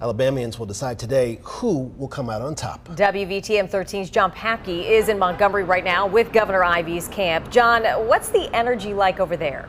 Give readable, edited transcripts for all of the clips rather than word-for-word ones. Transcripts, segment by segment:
Alabamians will decide today who will come out on top. WVTM 13's John Papke is in Montgomery right now with Governor Ivey's camp. John, what's the energy like over there?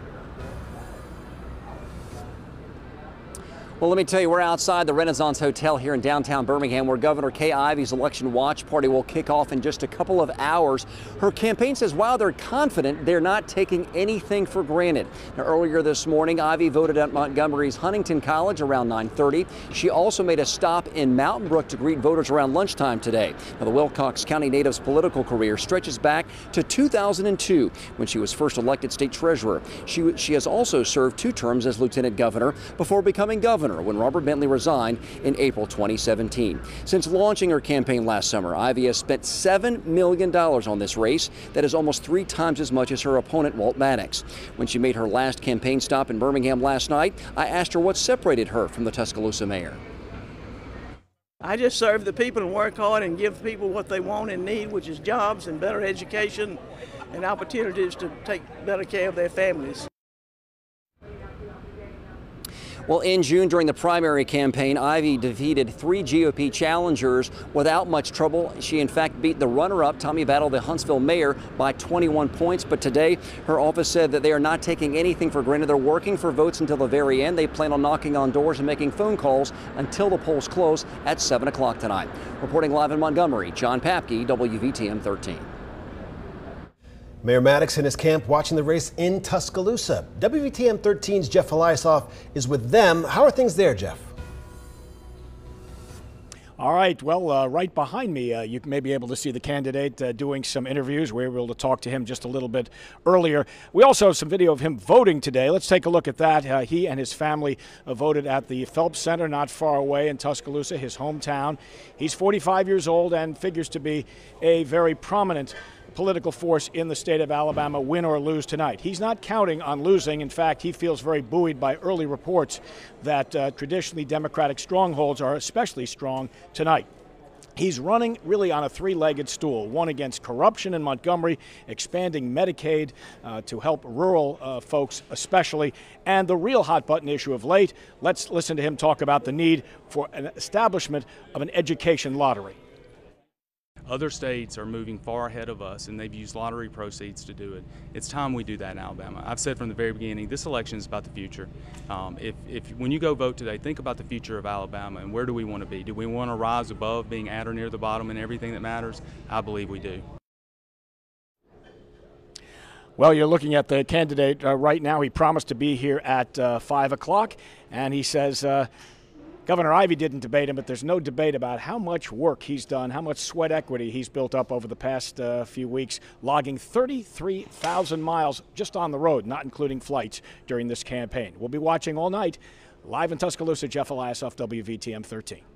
Well, let me tell you, we're outside the Renaissance Hotel here in downtown Birmingham, where Governor Kay Ivey's election watch party will kick off in just a couple of hours. Her campaign says while they're confident, they're not taking anything for granted. Now, earlier this morning, Ivey voted at Montgomery's Huntington College around 9:30. She also made a stop in Mountain Brook to greet voters around lunchtime today. Now, the Wilcox County native's political career stretches back to 2002 when she was first elected state treasurer. She has also served 2 terms as lieutenant governor before becoming governor when Robert Bentley resigned in April 2017. Since launching her campaign last summer, Ivey has spent $7 million on this race. That is almost 3 times as much as her opponent, Walt Maddox. When she made her last campaign stop in Birmingham last night, I asked her what separated her from the Tuscaloosa mayor. I just serve the people and work hard and give people what they want and need, which is jobs and better education and opportunities to take better care of their families. Well, in June, during the primary campaign, Ivey defeated 3 GOP challengers without much trouble. She, in fact, beat the runner-up, Tommy Battle, the Huntsville mayor, by 21 points. But today, her office said that they are not taking anything for granted. They're working for votes until the very end. They plan on knocking on doors and making phone calls until the polls close at 7 o'clock tonight. Reporting live in Montgomery, John Papke, WVTM 13. Mayor Maddox and his camp watching the race in Tuscaloosa. WVTM 13's Jeff Eliasoff is with them. How are things there, Jeff? All right, well, right behind me, you may be able to see the candidate doing some interviews. We were able to talk to him just a little bit earlier. We also have some video of him voting today. Let's take a look at that. He and his family voted at the Phelps Center not far away in Tuscaloosa, his hometown. He's 45 years old and figures to be a very prominent political force in the state of Alabama, win or lose tonight. He's not counting on losing. In fact, he feels very buoyed by early reports that traditionally Democratic strongholds are especially strong tonight. He's running really on a 3-legged stool, one against corruption in Montgomery, expanding Medicaid to help rural folks especially, and the real hot-button issue of late. Let's listen to him talk about the need for an establishment of an education lottery. Other states are moving far ahead of us, and they've used lottery proceeds to do it. It's time we do that in Alabama. I've said from the very beginning, this election is about the future. When you go vote today, think about the future of Alabama and where do we want to be? Do we want to rise above being at or near the bottom in everything that matters? I believe we do. Well, you're looking at the candidate right now. He promised to be here at 5 o'clock, and he says Governor Ivey didn't debate him, but there's no debate about how much work he's done, how much sweat equity he's built up over the past few weeks, logging 33,000 miles just on the road, not including flights during this campaign. We'll be watching all night. Live in Tuscaloosa, Jeff Eliasoff, WVTM 13.